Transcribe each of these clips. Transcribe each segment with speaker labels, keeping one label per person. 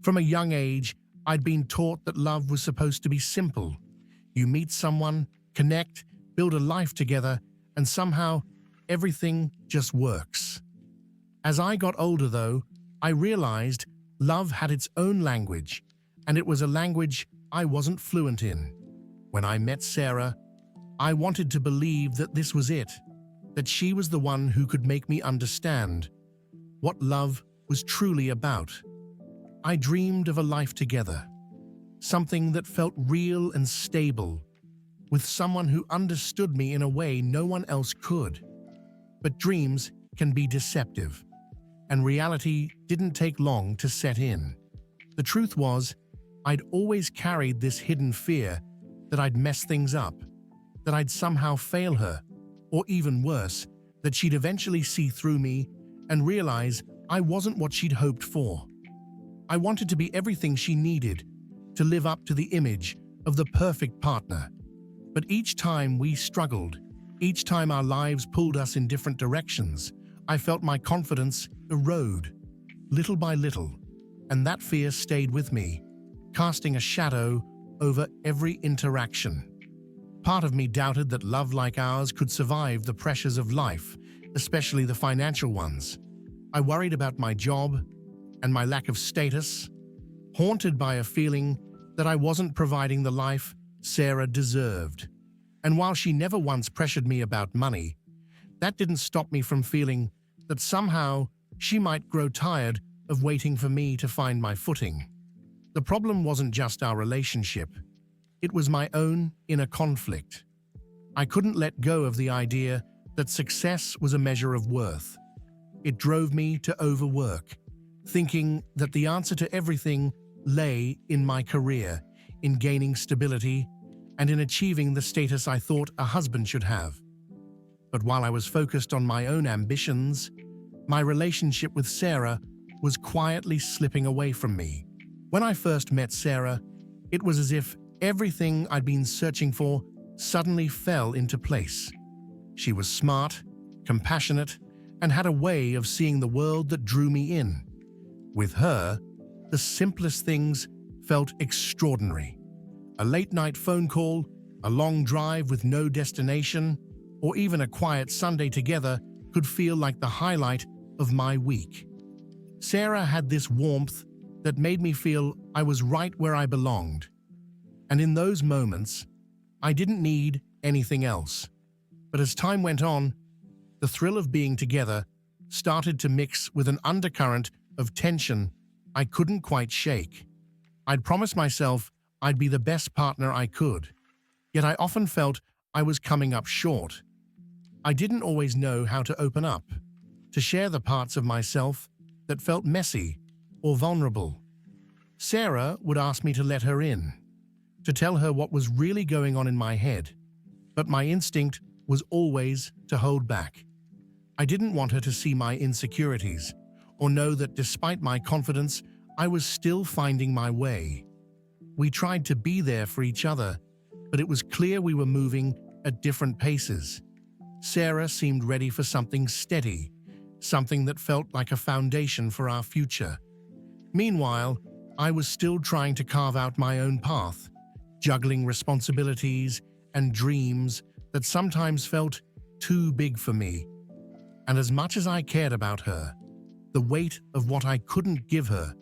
Speaker 1: From a young age, I'd been taught that love was supposed to be simple. You meet someone, connect, build a life together, and somehow everything just works. As I got older, though, I realized love had its own language, and it was a language I wasn't fluent in. When I met Sarah, I wanted to believe that this was it, that she was the one who could make me understand what love was truly about. I dreamed of a life together, something that felt real and stable, with someone who understood me in a way no one else could. But dreams can be deceptive, and reality didn't take long to set in. The truth was, I'd always carried this hidden fear that I'd mess things up, that I'd somehow fail her, or even worse, that she'd eventually see through me and realize I wasn't what she'd hoped for. I wanted to be everything she needed, to live up to the image of the perfect partner. But each time we struggled, each time our lives pulled us in different directions, I felt my confidence erode, little by little, and that fear stayed with me, casting a shadow over every interaction. Part of me doubted that love like ours could survive the pressures of life, especially the financial ones. I worried about my job and my lack of status, haunted by a feeling that I wasn't providing the life Sarah deserved. And while she never once pressured me about money, that didn't stop me from feeling that somehow she might grow tired of waiting for me to find my footing. The problem wasn't just our relationship. It was my own inner conflict. I couldn't let go of the idea that success was a measure of worth. It drove me to overwork, thinking that the answer to everything lay in my career, in gaining stability, and in achieving the status I thought a husband should have. But while I was focused on my own ambitions, my relationship with Sarah was quietly slipping away from me. When I first met Sarah, it was as if everything I'd been searching for suddenly fell into place. She was smart, compassionate, and had a way of seeing the world that drew me in. With her, the simplest things felt extraordinary. A late-night phone call, a long drive with no destination, or even a quiet Sunday together could feel like the highlight of my week. Sarah had this warmth that made me feel I was right where I belonged. And in those moments, I didn't need anything else. But as time went on, the thrill of being together started to mix with an undercurrent of tension I couldn't quite shake. I'd promised myself I'd be the best partner I could, yet I often felt I was coming up short. I didn't always know how to open up, to share the parts of myself that felt messy or vulnerable. Sarah would ask me to let her in, to tell her what was really going on in my head, but my instinct was always to hold back. I didn't want her to see my insecurities, or know that despite my confidence, I was still finding my way. We tried to be there for each other, but it was clear we were moving at different paces. Sarah seemed ready for something steady, something that felt like a foundation for our future. Meanwhile, I was still trying to carve out my own path, juggling responsibilities and dreams that sometimes felt too big for me. And as much as I cared about her, the weight of what I couldn't give her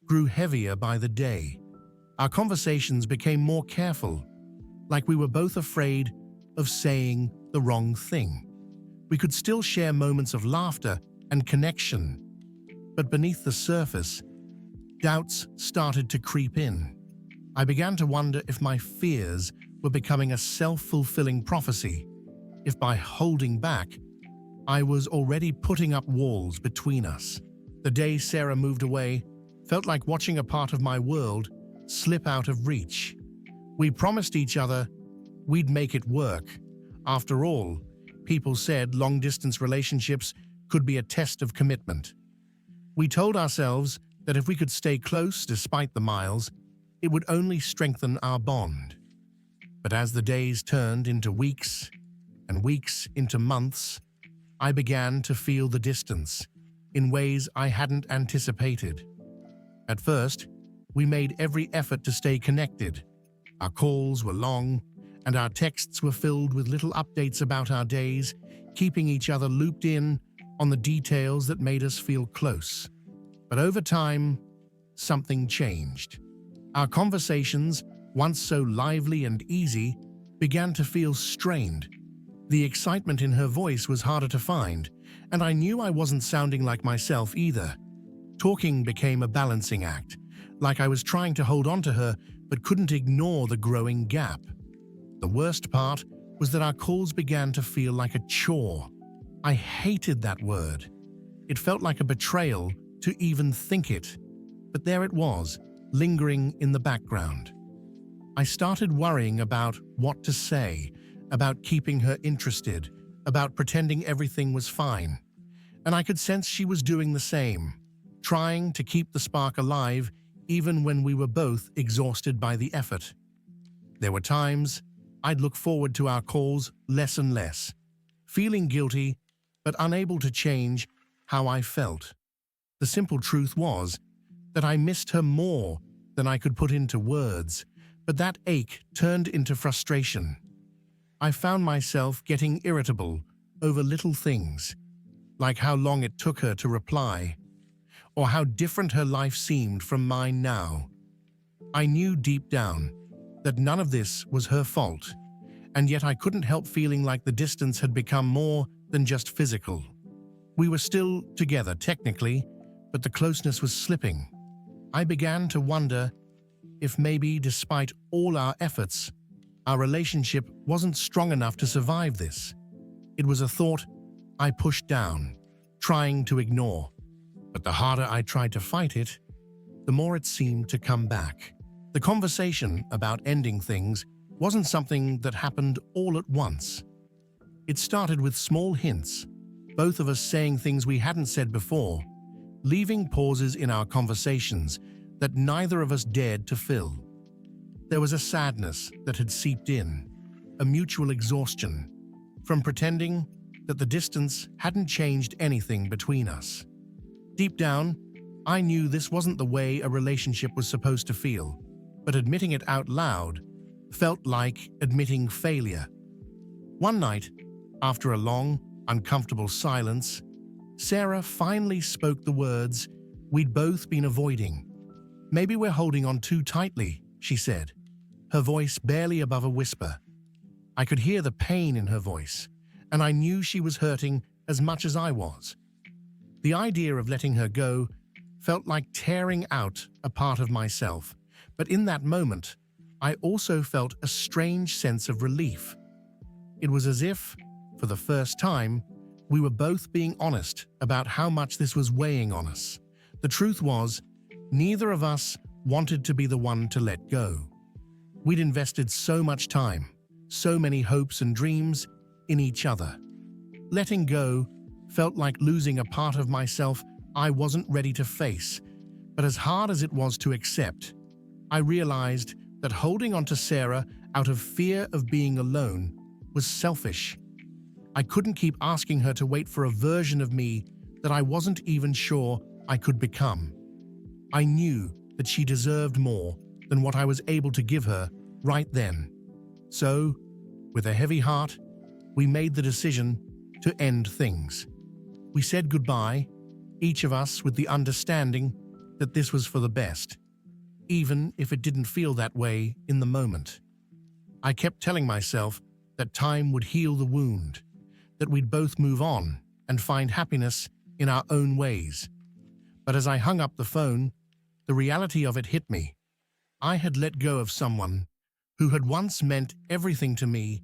Speaker 1: grew heavier by the day. Our conversations became more careful, like we were both afraid of saying the wrong thing. We could still share moments of laughter and connection, but beneath the surface, doubts started to creep in. I began to wonder if my fears were becoming a self-fulfilling prophecy, if by holding back, I was already putting up walls between us. The day Sarah moved away felt like watching a part of my world slip out of reach. We promised each other we'd make it work. After all, people said long-distance relationships could be a test of commitment. We told ourselves that if we could stay close despite the miles, it would only strengthen our bond. But as the days turned into weeks and weeks into months, I began to feel the distance in ways I hadn't anticipated. At first, we made every effort to stay connected. Our calls were long, and our texts were filled with little updates about our days, keeping each other looped in on the details that made us feel close. But over time, something changed. Our conversations, once so lively and easy, began to feel strained. The excitement in her voice was harder to find, and I knew I wasn't sounding like myself either. Talking became a balancing act, like I was trying to hold on to her but couldn't ignore the growing gap. The worst part was that our calls began to feel like a chore. I hated that word. It felt like a betrayal to even think it. But there it was, lingering in the background. I started worrying about what to say, about keeping her interested, about pretending everything was fine. And I could sense she was doing the same, trying to keep the spark alive even when we were both exhausted by the effort. There were times I'd look forward to our calls less and less, feeling guilty but unable to change how I felt. The simple truth was that I missed her more than I could put into words, but that ache turned into frustration. I found myself getting irritable over little things, like how long it took her to reply, or how different her life seemed from mine now. I knew deep down that none of this was her fault, and yet I couldn't help feeling like the distance had become more than just physical. We were still together technically, but the closeness was slipping. I began to wonder if maybe, despite all our efforts, our relationship wasn't strong enough to survive this. It was a thought I pushed down, trying to ignore. But the harder I tried to fight it, the more it seemed to come back. The conversation about ending things wasn't something that happened all at once. It started with small hints, both of us saying things we hadn't said before, leaving pauses in our conversations that neither of us dared to fill. There was a sadness that had seeped in, a mutual exhaustion, from pretending that the distance hadn't changed anything between us. Deep down, I knew this wasn't the way a relationship was supposed to feel, but admitting it out loud felt like admitting failure. One night, after a long, uncomfortable silence, Sarah finally spoke the words we'd both been avoiding. "Maybe we're holding on too tightly," she said, her voice barely above a whisper. I could hear the pain in her voice, and I knew she was hurting as much as I was. The idea of letting her go felt like tearing out a part of myself, but in that moment, I also felt a strange sense of relief. It was as if, for the first time, we were both being honest about how much this was weighing on us. The truth was, neither of us wanted to be the one to let go. We'd invested so much time, so many hopes and dreams in each other. Letting go felt like losing a part of myself I wasn't ready to face, but as hard as it was to accept, I realized that holding on to Sarah out of fear of being alone was selfish. I couldn't keep asking her to wait for a version of me that I wasn't even sure I could become. I knew that she deserved more than what I was able to give her right then. So, with a heavy heart, we made the decision to end things. We said goodbye, each of us with the understanding that this was for the best, even if it didn't feel that way in the moment. I kept telling myself that time would heal the wound, that we'd both move on and find happiness in our own ways. But as I hung up the phone, the reality of it hit me. I had let go of someone who had once meant everything to me,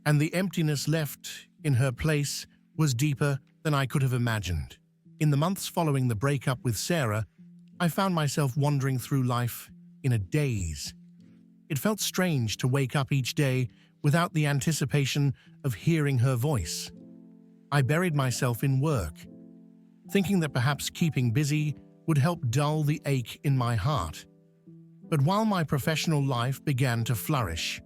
Speaker 1: and the emptiness left in her place was deeper than I could have imagined. In the months following the breakup with Sarah, I found myself wandering through life in a daze. It felt strange to wake up each day without the anticipation of hearing her voice. I buried myself in work, thinking that perhaps keeping busy would help dull the ache in my heart. But while my professional life began to flourish,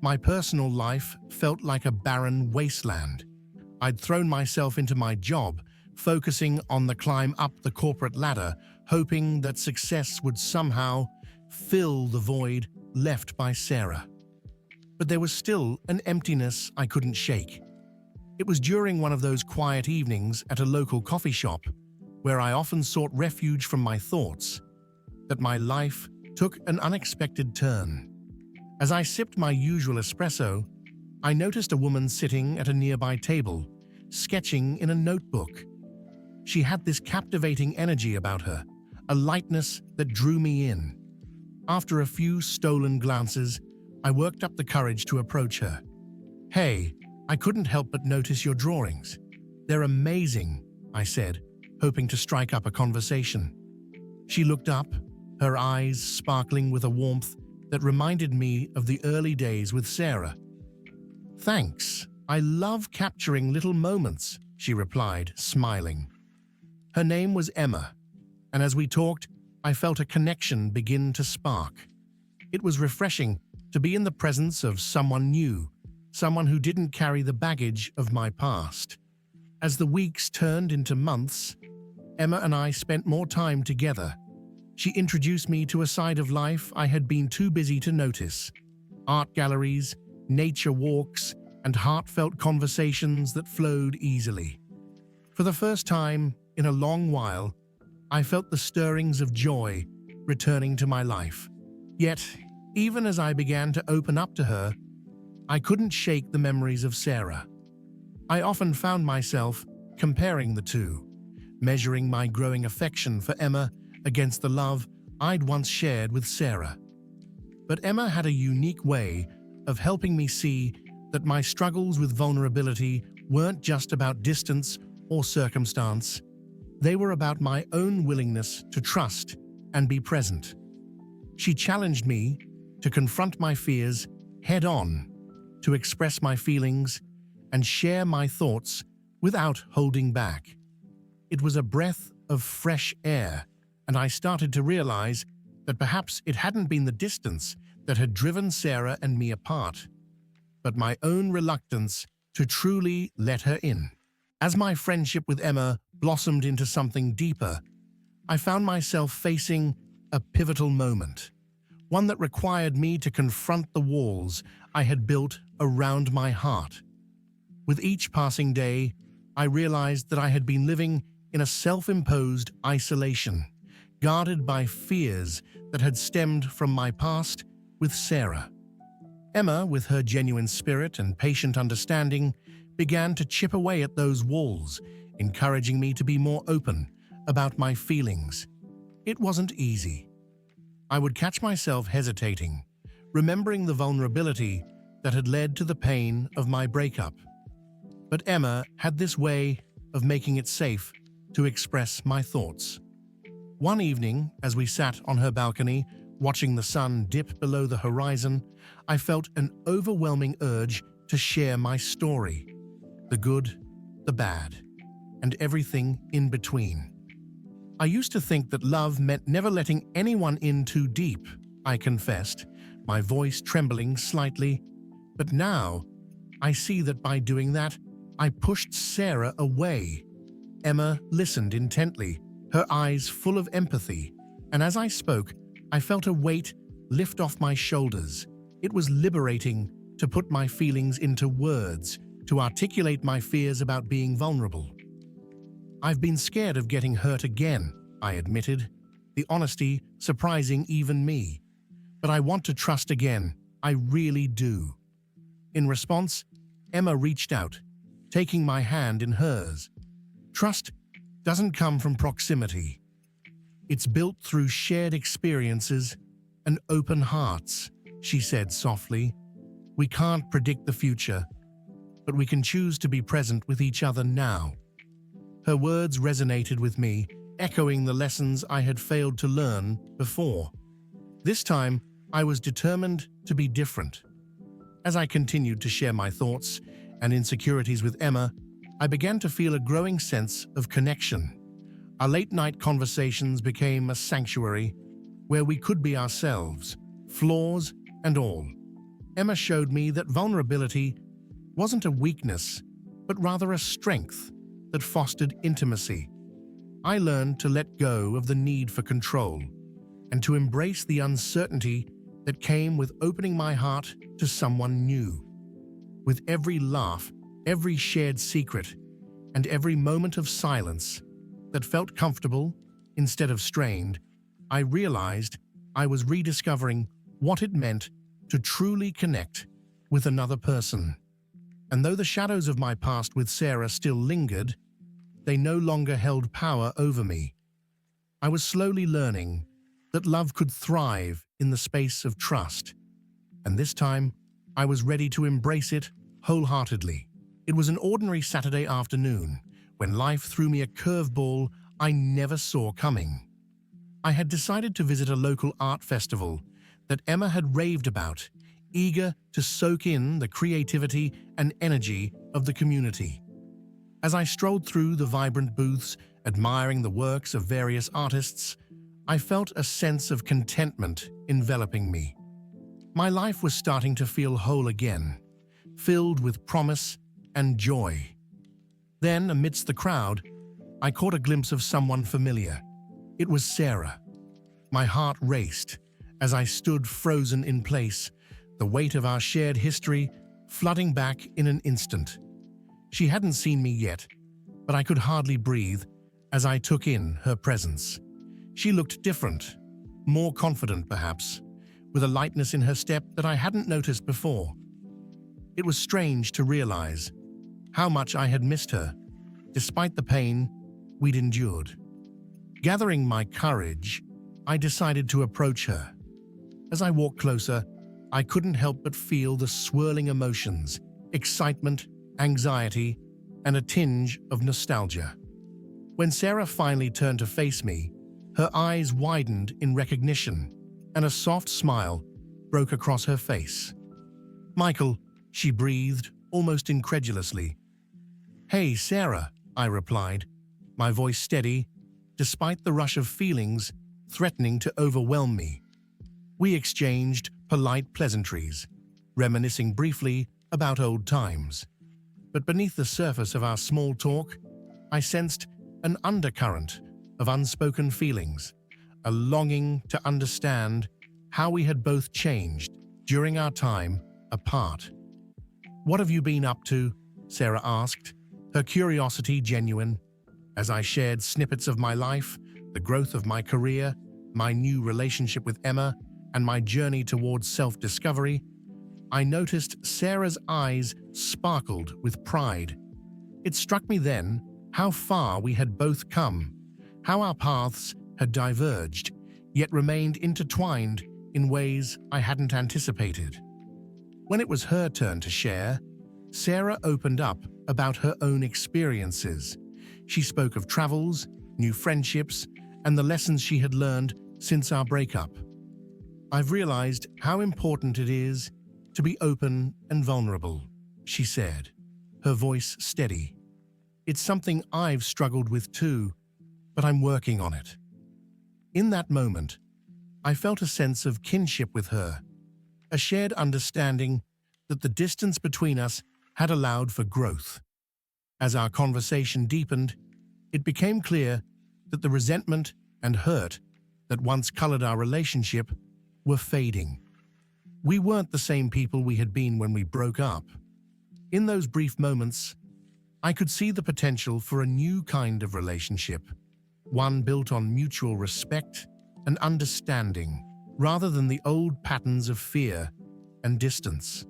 Speaker 1: my personal life felt like a barren wasteland. I'd thrown myself into my job, focusing on the climb up the corporate ladder, hoping that success would somehow fill the void left by Sarah. But there was still an emptiness I couldn't shake. It was during one of those quiet evenings at a local coffee shop, where I often sought refuge from my thoughts, that my life took an unexpected turn. As I sipped my usual espresso, I noticed a woman sitting at a nearby table, sketching in a notebook. She had this captivating energy about her, a lightness that drew me in. After a few stolen glances, I worked up the courage to approach her. "Hey, I couldn't help but notice your drawings. They're amazing," I said, hoping to strike up a conversation. She looked up, her eyes sparkling with a warmth that reminded me of the early days with Sarah. "Thanks. I love capturing little moments," she replied, smiling. Her name was Emma, and as we talked, I felt a connection begin to spark. It was refreshing to be in the presence of someone new, someone who didn't carry the baggage of my past. As the weeks turned into months, Emma and I spent more time together. She introduced me to a side of life I had been too busy to notice: art galleries, nature walks, and heartfelt conversations that flowed easily. For the first time in a long while, I felt the stirrings of joy returning to my life. Yet, even as I began to open up to her, I couldn't shake the memories of Sarah. I often found myself comparing the two, measuring my growing affection for Emma against the love I'd once shared with Sarah. But Emma had a unique way of helping me see that my struggles with vulnerability weren't just about distance or circumstance. They were about my own willingness to trust and be present. She challenged me to confront my fears head-on, to express my feelings and share my thoughts without holding back. It was a breath of fresh air, and I started to realize that perhaps it hadn't been the distance that had driven Sarah and me apart, but my own reluctance to truly let her in. As my friendship with Emma blossomed into something deeper, I found myself facing a pivotal moment, one that required me to confront the walls I had built around my heart. With each passing day, I realized that I had been living in a self-imposed isolation, guarded by fears that had stemmed from my past with Sarah. Emma, with her genuine spirit and patient understanding, began to chip away at those walls, encouraging me to be more open about my feelings. It wasn't easy. I would catch myself hesitating, remembering the vulnerability that had led to the pain of my breakup. But Emma had this way of making it safe to express my thoughts. One evening, as we sat on her balcony, watching the sun dip below the horizon, I felt an overwhelming urge to share my story. The good, the bad, and everything in between. I used to think that love meant never letting anyone in too deep, I confessed, my voice trembling slightly. But now, I see that by doing that, I pushed Sarah away. Emma listened intently, her eyes full of empathy, and as I spoke, I felt a weight lift off my shoulders. It was liberating to put my feelings into words, to articulate my fears about being vulnerable. "I've been scared of getting hurt again," I admitted, the honesty surprising even me. "But I want to trust again, I really do." In response, Emma reached out, taking my hand in hers. "Trust doesn't come from proximity. It's built through shared experiences and open hearts," she said softly. "We can't predict the future, but we can choose to be present with each other now." Her words resonated with me, echoing the lessons I had failed to learn before. This time, I was determined to be different. As I continued to share my thoughts and insecurities with Emma, I began to feel a growing sense of connection. Our late-night conversations became a sanctuary where we could be ourselves, flaws and all. Emma showed me that vulnerability wasn't a weakness, but rather a strength that fostered intimacy. I learned to let go of the need for control and to embrace the uncertainty that came with opening my heart to someone new. With every laugh, every shared secret, and every moment of silence that felt comfortable instead of strained, I realized I was rediscovering what it meant to truly connect with another person. And though the shadows of my past with Sarah still lingered, they no longer held power over me. I was slowly learning that love could thrive in the space of trust, and this time I was ready to embrace it wholeheartedly. It was an ordinary Saturday afternoon when life threw me a curveball I never saw coming. I had decided to visit a local art festival that Emma had raved about, eager to soak in the creativity and energy of the community. As I strolled through the vibrant booths, admiring the works of various artists, I felt a sense of contentment enveloping me. My life was starting to feel whole again, filled with promise and joy. Then, amidst the crowd, I caught a glimpse of someone familiar. It was Sarah. My heart raced as I stood frozen in place, the weight of our shared history flooding back in an instant. She hadn't seen me yet, but I could hardly breathe as I took in her presence. She looked different, more confident perhaps, with a lightness in her step that I hadn't noticed before. It was strange to realize how much I had missed her, despite the pain we'd endured. Gathering my courage, I decided to approach her. As I walked closer, I couldn't help but feel the swirling emotions, excitement, anxiety, and a tinge of nostalgia. When Sarah finally turned to face me, her eyes widened in recognition, and a soft smile broke across her face. "Michael," she breathed, almost incredulously. "Hey, Sarah," I replied, my voice steady, despite the rush of feelings threatening to overwhelm me. We exchanged polite pleasantries, reminiscing briefly about old times. But beneath the surface of our small talk, I sensed an undercurrent of unspoken feelings, a longing to understand how we had both changed during our time apart. "What have you been up to?" Sarah asked, her curiosity genuine. As I shared snippets of my life, the growth of my career, my new relationship with Emma, and my journey towards self-discovery, I noticed Sarah's eyes sparkled with pride. It struck me then how far we had both come, how our paths had diverged, yet remained intertwined in ways I hadn't anticipated. When it was her turn to share, Sarah opened up about her own experiences. She spoke of travels, new friendships, and the lessons she had learned since our breakup. "I've realized how important it is to be open and vulnerable," she said, her voice steady. "It's something I've struggled with too, but I'm working on it." In that moment, I felt a sense of kinship with her, a shared understanding that the distance between us had allowed for growth. As our conversation deepened, it became clear that the resentment and hurt that once colored our relationship were fading. We weren't the same people we had been when we broke up. In those brief moments, I could see the potential for a new kind of relationship, one built on mutual respect and understanding, rather than the old patterns of fear and distance.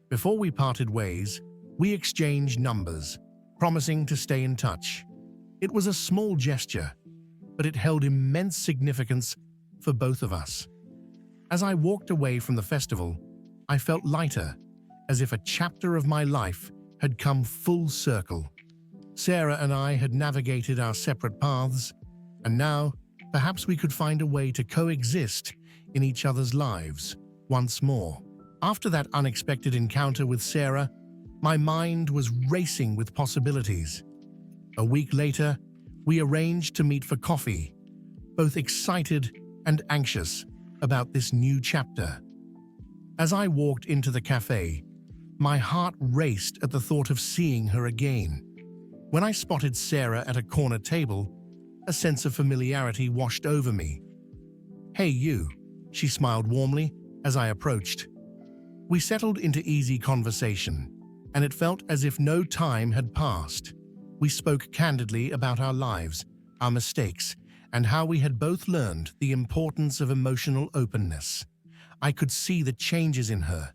Speaker 1: Before we parted ways, we exchanged numbers, promising to stay in touch. It was a small gesture, but it held immense significance for both of us. As I walked away from the festival, I felt lighter, as if a chapter of my life had come full circle. Sarah and I had navigated our separate paths, and now perhaps we could find a way to coexist in each other's lives once more. After that unexpected encounter with Sarah, my mind was racing with possibilities. A week later, we arranged to meet for coffee, both excited and anxious about this new chapter. As I walked into the cafe, my heart raced at the thought of seeing her again. When I spotted Sarah at a corner table, a sense of familiarity washed over me. "Hey, you," she smiled warmly as I approached. We settled into easy conversation, and it felt as if no time had passed. We spoke candidly about our lives, our mistakes, and how we had both learned the importance of emotional openness. I could see the changes in her.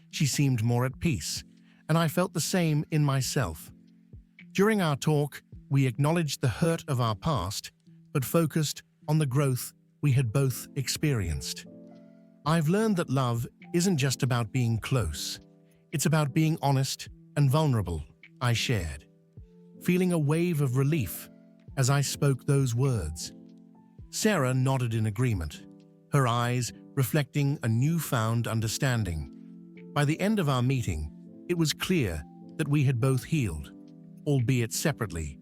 Speaker 1: She seemed more at peace, and I felt the same in myself. During our talk, we acknowledged the hurt of our past, but focused on the growth we had both experienced. I've learned that love isn't just about being close. It's about being honest and vulnerable, I shared, feeling a wave of relief as I spoke those words. Sarah nodded in agreement, her eyes reflecting a newfound understanding. By the end of our meeting, it was clear that we had both healed, albeit separately.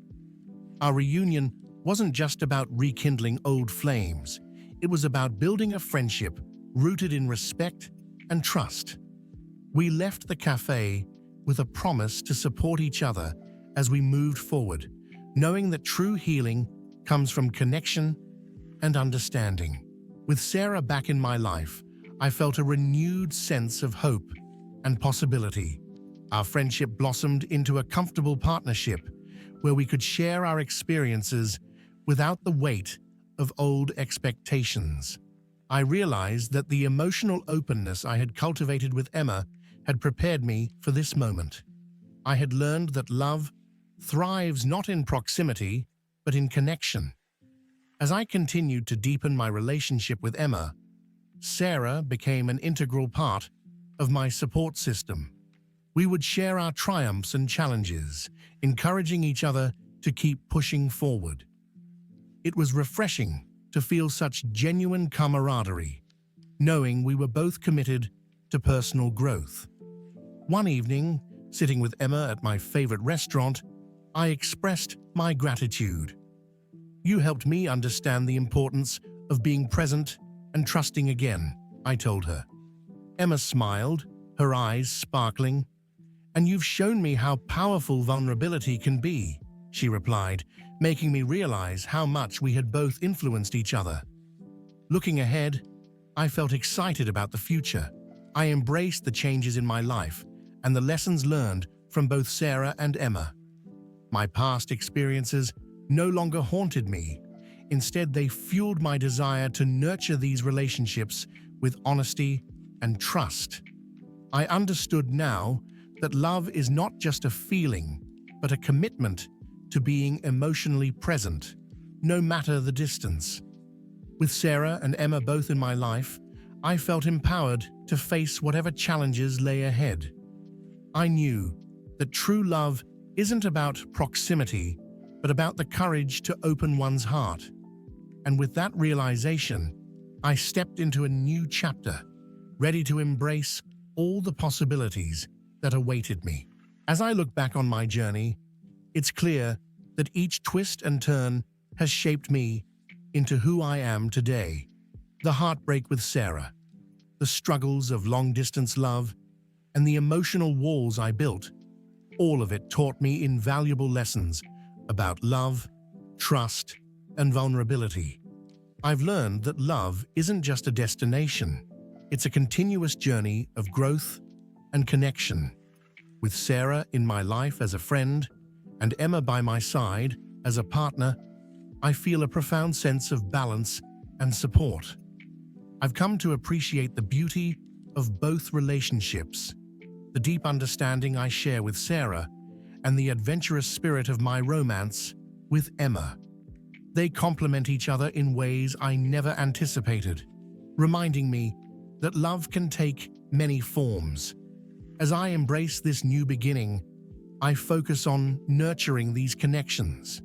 Speaker 1: Our reunion wasn't just about rekindling old flames. It was about building a friendship rooted in respect and trust. We left the cafe with a promise to support each other as we moved forward, knowing that true healing comes from connection and understanding. With Sarah back in my life, I felt a renewed sense of hope and possibility. Our friendship blossomed into a comfortable partnership where we could share our experiences without the weight of old expectations. I realized that the emotional openness I had cultivated with Emma had prepared me for this moment. I had learned that love thrives not in proximity, but in connection. As I continued to deepen my relationship with Emma, Sarah became an integral part of my support system. We would share our triumphs and challenges, encouraging each other to keep pushing forward. It was refreshing to feel such genuine camaraderie, knowing we were both committed to personal growth. One evening, sitting with Emma at my favorite restaurant, I expressed my gratitude. "You helped me understand the importance of being present and trusting again," I told her. Emma smiled, her eyes sparkling. "And you've shown me how powerful vulnerability can be," she replied, making me realize how much we had both influenced each other. Looking ahead, I felt excited about the future. I embraced the changes in my life and the lessons learned from both Sarah and Emma. My past experiences no longer haunted me. Instead, they fueled my desire to nurture these relationships with honesty and trust. I understood now that love is not just a feeling, but a commitment to being emotionally present, no matter the distance. With Sarah and Emma both in my life, I felt empowered to face whatever challenges lay ahead. I knew that true love isn't about proximity, but about the courage to open one's heart. And with that realization, I stepped into a new chapter, ready to embrace all the possibilities that awaited me. As I look back on my journey, it's clear that each twist and turn has shaped me into who I am today. The heartbreak with Sarah, the struggles of long-distance love, and the emotional walls I built, all of it taught me invaluable lessons about love, trust, and vulnerability. I've learned that love isn't just a destination, it's a continuous journey of growth and connection. With Sarah in my life as a friend and Emma by my side as a partner, I feel a profound sense of balance and support. I've come to appreciate the beauty of both relationships, the deep understanding I share with Sarah, and the adventurous spirit of my romance with Emma. They complement each other in ways I never anticipated, reminding me that love can take many forms. As I embrace this new beginning, I focus on nurturing these connections.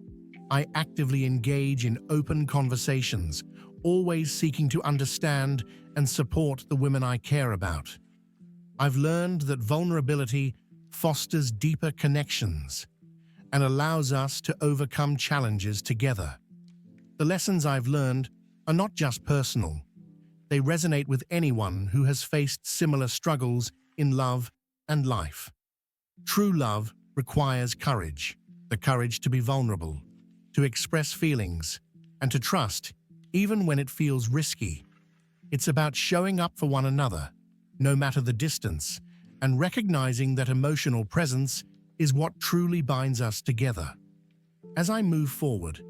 Speaker 1: I actively engage in open conversations, always seeking to understand and support the women I care about. I've learned that vulnerability fosters deeper connections and allows us to overcome challenges together. The lessons I've learned are not just personal. They resonate with anyone who has faced similar struggles in love and life. True love requires courage, the courage to be vulnerable, to express feelings, and to trust even when it feels risky. It's about showing up for one another, no matter the distance, and recognizing that emotional presence is what truly binds us together. As I move forward,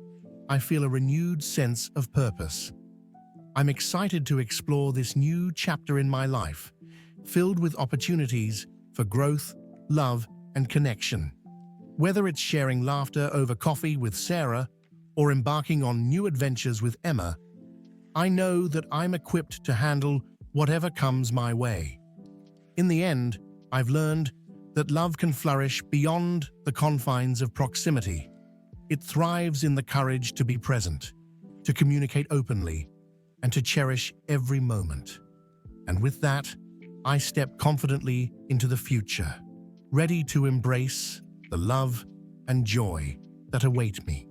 Speaker 1: I feel a renewed sense of purpose. I'm excited to explore this new chapter in my life, filled with opportunities for growth, love, and connection. Whether it's sharing laughter over coffee with Sarah or embarking on new adventures with Emma, I know that I'm equipped to handle whatever comes my way. In the end, I've learned that love can flourish beyond the confines of proximity. It thrives in the courage to be present, to communicate openly, and to cherish every moment. And with that, I step confidently into the future, ready to embrace the love and joy that await me.